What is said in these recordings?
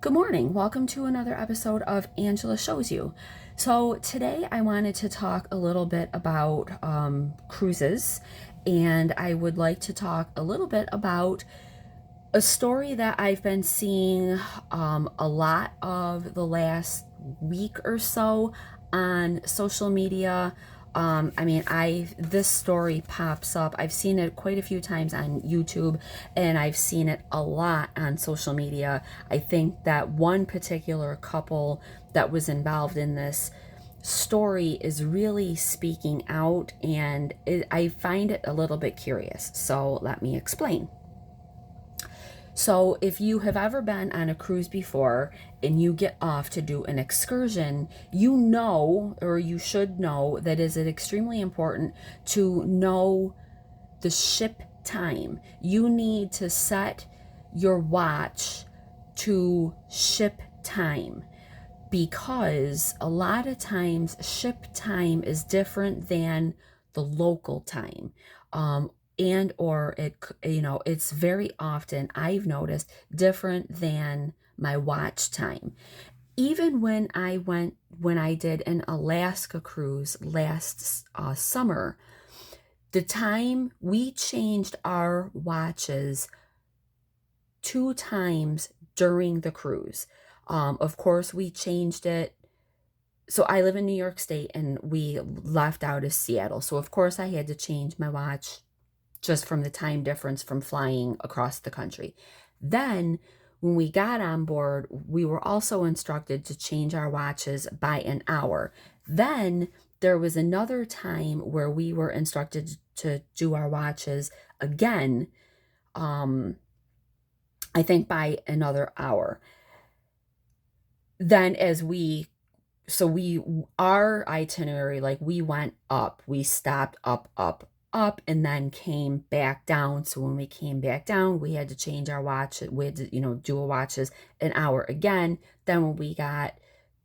Good morning. Welcome to another episode of Angela Shows You. So, today I wanted to talk a little bit about cruises, and I would like to talk a little bit about a story that I've been seeing a lot of the last week or so on social media. This story pops up. I've seen it quite a few times on YouTube, and I've seen it a lot on social media. I think that one particular couple that was involved in this story is really speaking out, and I find it a little bit curious. So let me explain. So, if you have ever been on a cruise before and you get off to do an excursion, you know, or you should know, that is it extremely important to know the ship time. You need to set your watch to ship time because a lot of times ship time is different than the local time. And or it's very often, I've noticed, different than my watch time. Even when I did an Alaska cruise last summer, the time we changed our watches 2 times during the cruise. Of course, we changed it. So I live in New York State and we left out of Seattle. So of course I had to change my watch just from the time difference from flying across the country. Then, when we got on board, we were also instructed to change our watches by an hour. Then, there was another time where we were instructed to do our watches again, I think by another hour. Then, our itinerary, like we went up, we stopped up, and then came back down. So when we came back down, we had to change our watch. We had to, do a watches an hour again. Then when we got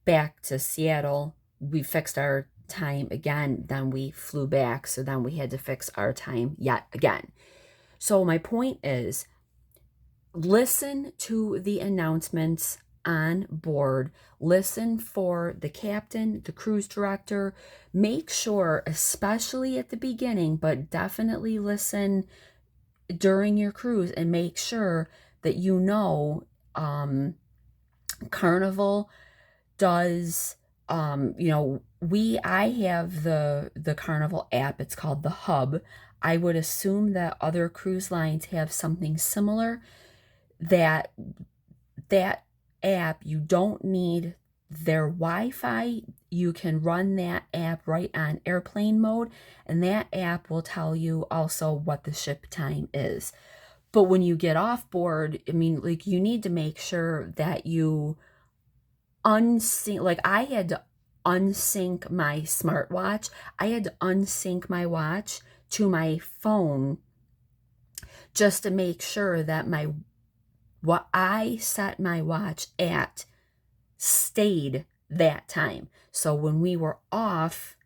back to Seattle, we fixed our time again. Then we flew back. So then we had to fix our time yet again. So my point is, listen to the announcements on board, listen for the captain, the cruise director. Make sure, especially at the beginning, but definitely listen during your cruise, and make sure that Carnival does, I have the Carnival app. It's called the Hub. I would assume that other cruise lines have something similar. That app, you don't need their Wi-Fi. You can run that app right on airplane mode, and that app will tell you also what the ship time is. But when you get off board, you need to make sure that you unsync. Like, I had to unsync my smartwatch. I had to unsync my watch to my phone just to make sure that what I set my watch at stayed that time. So when we were off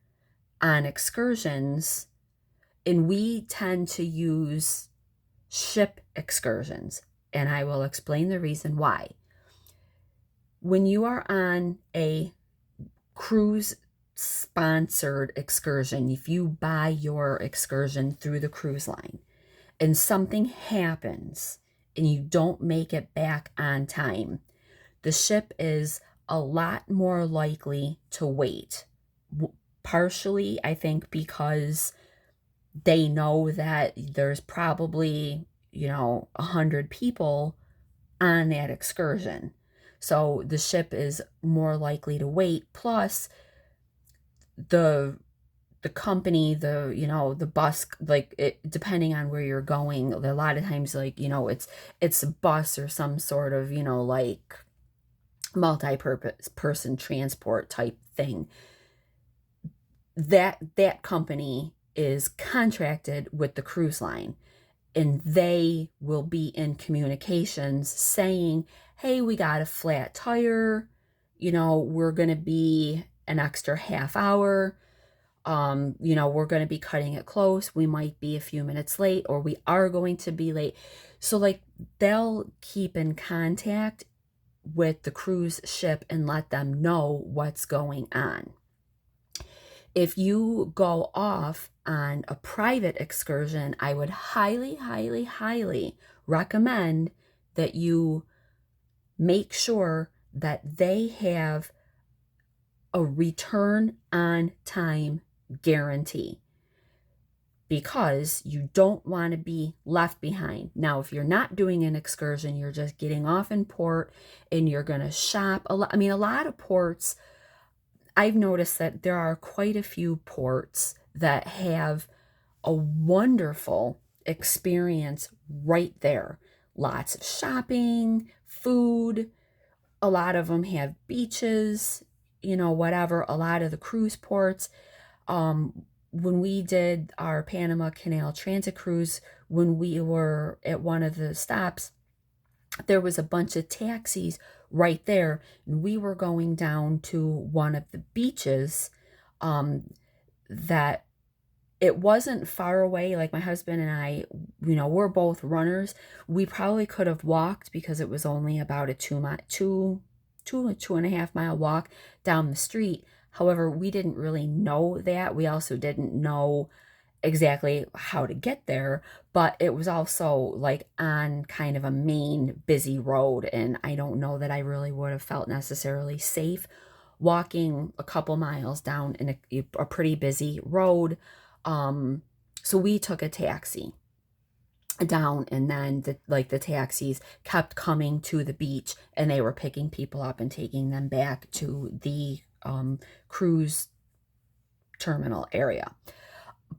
on excursions, and we tend to use ship excursions, and I will explain the reason why. When you are on a cruise sponsored excursion, if you buy your excursion through the cruise line and something happens and you don't make it back on time, the ship is a lot more likely to wait. Partially, I think, because they know that there's probably, 100 people on that excursion. So the ship is more likely to wait. Plus, the company, the bus, depending on where you're going, a lot of times, it's a bus or some sort of, multi-purpose person transport type thing. That company is contracted with the cruise line, and they will be in communications saying, hey, we got a flat tire, we're going to be an extra half hour, we're going to be cutting it close, we might be a few minutes late, or we are going to be late. So they'll keep in contact with the cruise ship and let them know what's going on. If you go off on a private excursion, I would highly, highly, highly recommend that you make sure that they have a return on time guarantee, because you don't want to be left behind. Now, if you're not doing an excursion, you're just getting off in port and you're going to shop a lot. I mean, a lot of ports, I've noticed that there are quite a few ports that have a wonderful experience right there. Lots of shopping, food. A lot of them have beaches, whatever. A lot of the cruise ports. When we did our Panama Canal Transit cruise, when we were at one of the stops, there was a bunch of taxis right there, and we were going down to one of the beaches that it wasn't far away. Like, my husband and I, we're both runners. We probably could have walked, because it was only about a 2.5 mile walk down the street. However, we didn't really know that. We also didn't know exactly how to get there, but it was also like on kind of a main busy road, and I don't know that I really would have felt necessarily safe walking a couple miles down in a pretty busy road. So we took a taxi down, and then the taxis kept coming to the beach, and they were picking people up and taking them back to the cruise terminal area.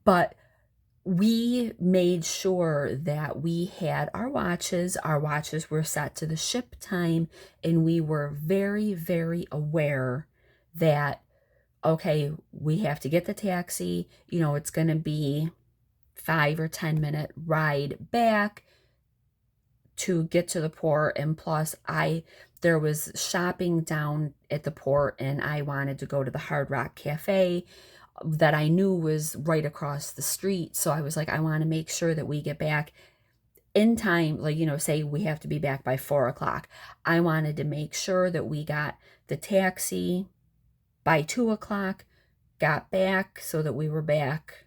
But we made sure that we had our watches. Our watches were set to the ship time, and we were very, very aware that, okay, we have to get the taxi. It's going to be 5 or 10 minute ride back to get to the port. And plus, there was shopping down at the port, and I wanted to go to the Hard Rock Cafe that I knew was right across the street. So I was like, I want to make sure that we get back in time. Like, say we have to be back by 4 o'clock. I wanted to make sure that we got the taxi by 2 o'clock, got back so that we were back,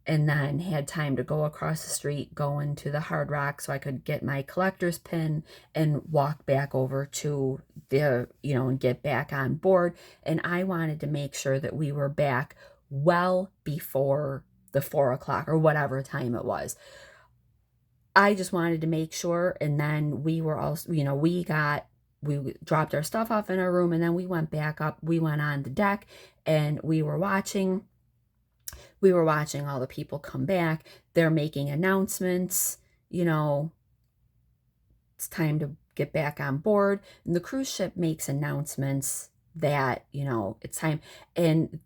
and then had time to go across the street, go into the Hard Rock so I could get my collector's pin and walk back over to the, and get back on board. And I wanted to make sure that we were back well before the 4 o'clock or whatever time it was. I just wanted to make sure. And then we were also, we dropped our stuff off in our room, and then we went back up. We went on the deck, and we were watching all the people come back. They're making announcements, it's time to get back on board. And the cruise ship makes announcements that, it's time. And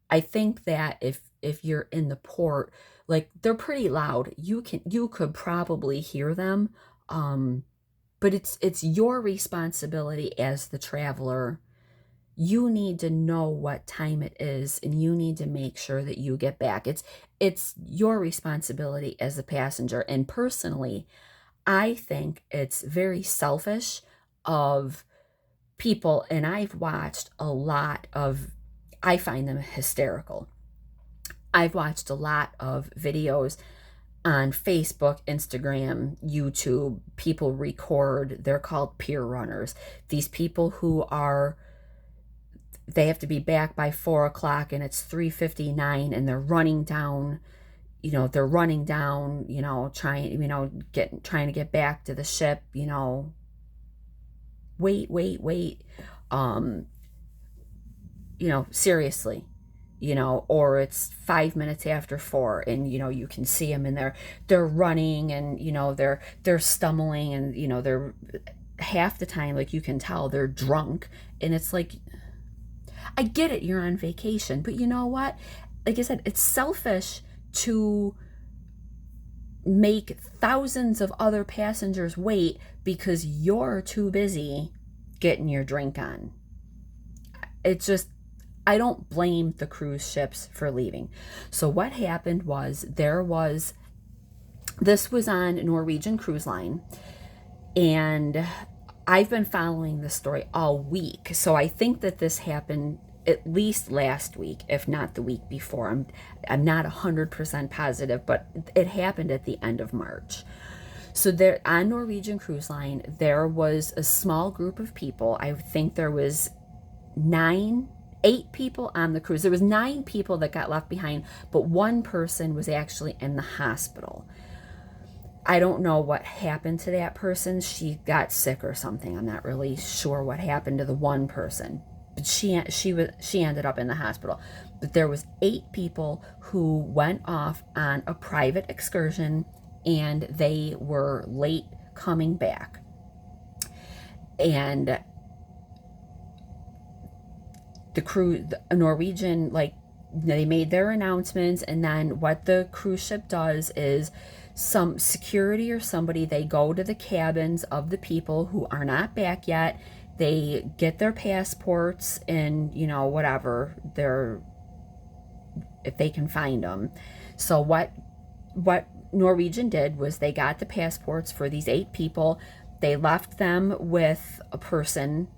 I think that if you're in the port, like, they're pretty loud. You could probably hear them. But it's your responsibility as the traveler. You need to know what time it is, and you need to make sure that you get back. It's your responsibility as a passenger. And personally, I think it's very selfish of people, and I've watched a lot of, I find them hysterical. I've watched a lot of videos on Facebook, Instagram, YouTube. People record, they're called peer runners. These people who they have to be back by 4 o'clock, and it's 3:59, and they're running down, trying to get back to the ship, wait, seriously, or it's 5 minutes after 4, and, you can see them, and they're running, and, they're stumbling, and, they're half the time, like, you can tell they're drunk. And it's like, I get it, you're on vacation, but you know what? Like I said, it's selfish to make thousands of other passengers wait because you're too busy getting your drink on. It's just, I don't blame the cruise ships for leaving. So what happened was, this was on Norwegian Cruise Line, and I've been following this story all week, so I think that this happened at least last week, if not the week before. I'm not 100% positive, but it happened at the end of March. So there, on Norwegian Cruise Line, there was a small group of people. I think there was 8 people on the cruise. There was 9 people that got left behind, but one person was actually in the hospital. I don't know what happened to that person. She got sick or something. I'm not really sure what happened to the one person, but she ended up in the hospital. But there was 8 people who went off on a private excursion, and they were late coming back. And the crew, the Norwegian, like, they made their announcements, and then what the cruise ship does is some security or somebody, they go to the cabins of the people who are not back yet. They get their passports and, whatever, if they can find them. So what Norwegian did was they got the passports for these 8 people. They left them with a person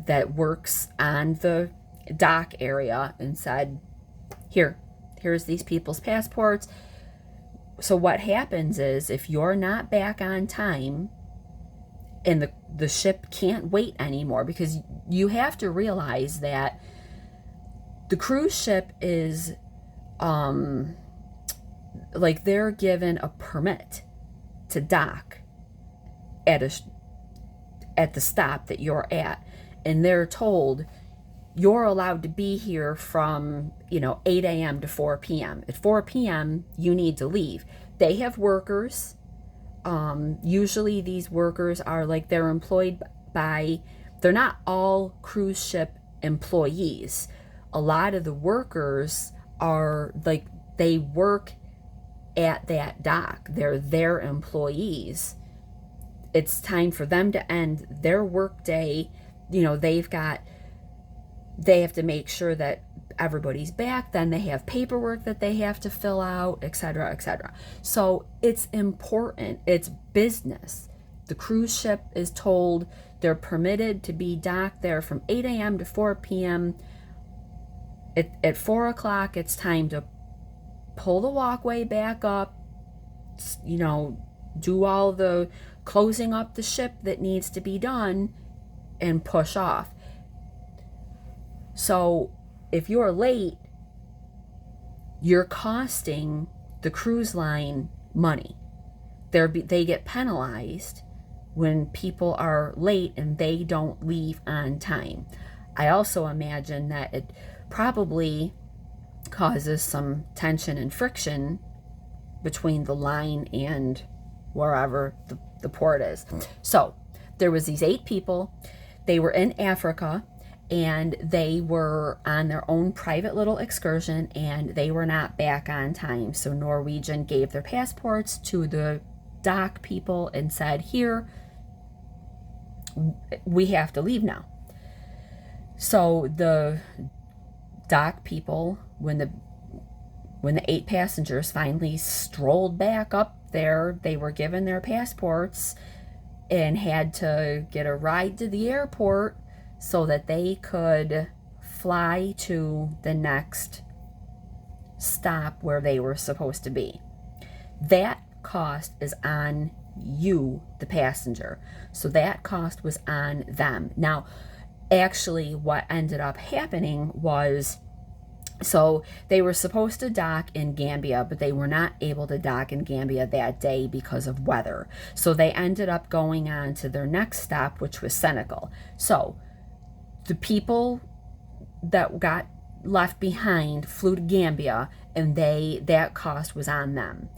that works on the dock area and said, here's these people's passports. So what happens is, if you're not back on time, and the ship can't wait anymore, because you have to realize that the cruise ship is like, they're given a permit to dock at the stop that you're at, and they're told you're allowed to be here from 8 a.m. to 4 p.m. At 4 p.m. you need to leave. They have workers. Usually these workers are like, they're employed by, they're not all cruise ship employees. A lot of the workers are like, they work at that dock. They're their employees. It's time for them to end their work day. They have to make sure that everybody's back. Then they have paperwork that they have to fill out, etc., etc. So it's important. It's business. The cruise ship is told they're permitted to be docked there from 8 a.m. to 4 p.m. At 4 o'clock, it's time to pull the walkway back up, do all the closing up the ship that needs to be done, and push off. So if you're late, you're costing the cruise line money. They get penalized when people are late and they don't leave on time. I also imagine that it probably causes some tension and friction between the line and wherever the port is. So there was these 8 people. They were in Africa, and they were on their own private little excursion, and they were not back on time. So Norwegian gave their passports to the dock people and said, here, we have to leave now. So the dock people, when the 8 passengers finally strolled back up there, they were given their passports and had to get a ride to the airport so that they could fly to the next stop where they were supposed to be. That cost is on you, the passenger. So that cost was on them. Now, actually, what ended up happening was, so they were supposed to dock in Gambia, but they were not able to dock in Gambia that day because of weather. So they ended up going on to their next stop, which was Senegal. So the people that got left behind flew to Gambia, and that cost was on them.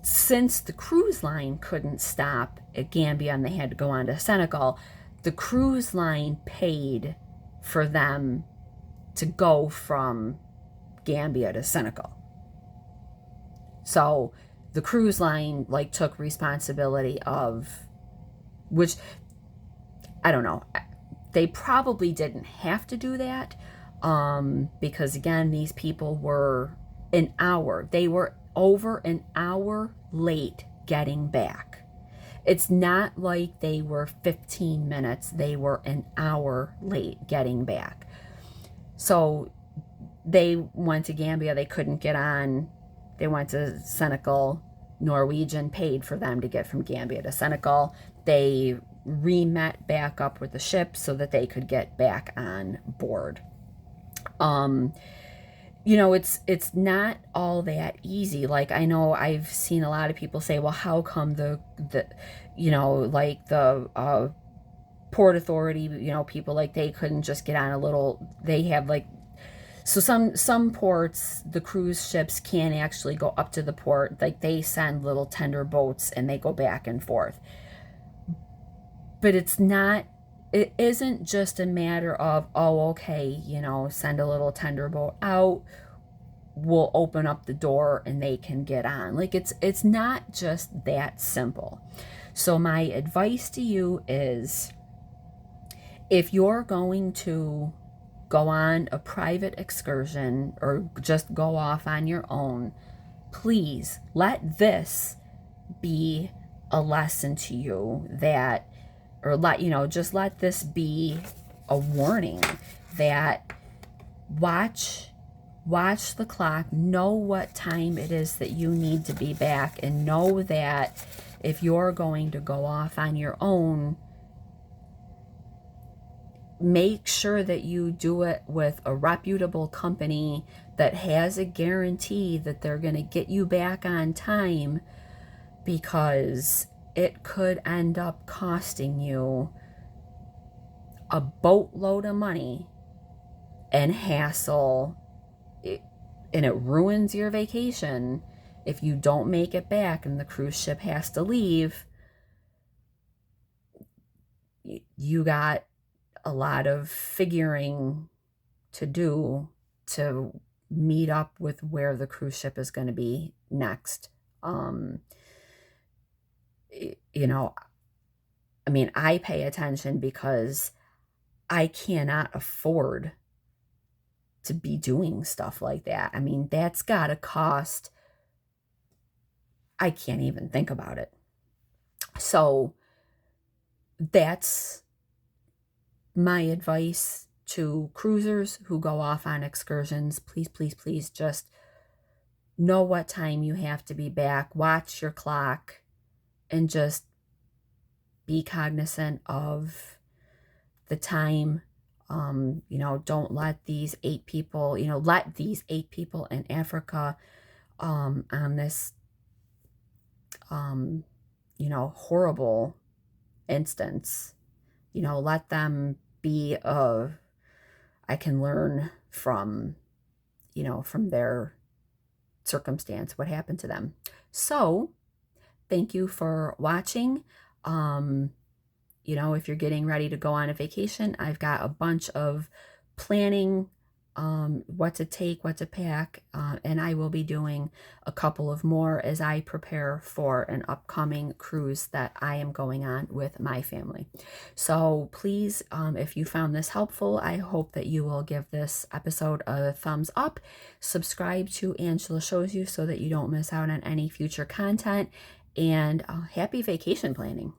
Since the cruise line couldn't stop at Gambia and they had to go on to Senegal, the cruise line paid for them to go from Gambia to Senegal. So the cruise line took responsibility of, which, I don't know, they probably didn't have to do that, because again, these people were they were over an hour late getting back. It's not like they were 15 minutes, they were an hour late getting back. So they went to Gambia, they couldn't get on. They went to Senegal. Norwegian paid for them to get from Gambia to Senegal. They re-met back up with the ship so that they could get back on board. It's not all that easy. Like, I know I've seen a lot of people say, well, how come the like the Port Authority, people, like, they couldn't just get on a little, they have like, so some ports, the cruise ships can't actually go up to the port. Like, they send little tender boats and they go back and forth. But it isn't just a matter of, oh, okay, send a little tender boat out, we'll open up the door and they can get on. Like, it's not just that simple. So my advice to you is, if you're going to go on a private excursion or just go off on your own, please let this be a lesson to you, that, or just let this be a warning that watch the clock, know what time it is that you need to be back, and know that if you're going to go off on your own, make sure that you do it with a reputable company that has a guarantee that they're going to get you back on time, because it could end up costing you a boatload of money and hassle, and it ruins your vacation if you don't make it back and the cruise ship has to leave. You got a lot of figuring to do to meet up with where the cruise ship is going to be next. I pay attention because I cannot afford to be doing stuff like that. That's got to cost. I can't even think about it. So that's my advice to cruisers who go off on excursions. Please, please, please, just know what time you have to be back. Watch your clock and just be cognizant of the time. Don't let these 8 people, let these 8 people in Africa on this, horrible instance, let them be I can learn from their circumstance, what happened to them. So thank you for watching. If you're getting ready to go on a vacation, I've got a bunch of planning, what to take, what to pack, and I will be doing a couple of more as I prepare for an upcoming cruise that I am going on with my family. So please, if you found this helpful, I hope that you will give this episode a thumbs up, subscribe to Angela Shows You so that you don't miss out on any future content, and happy vacation planning.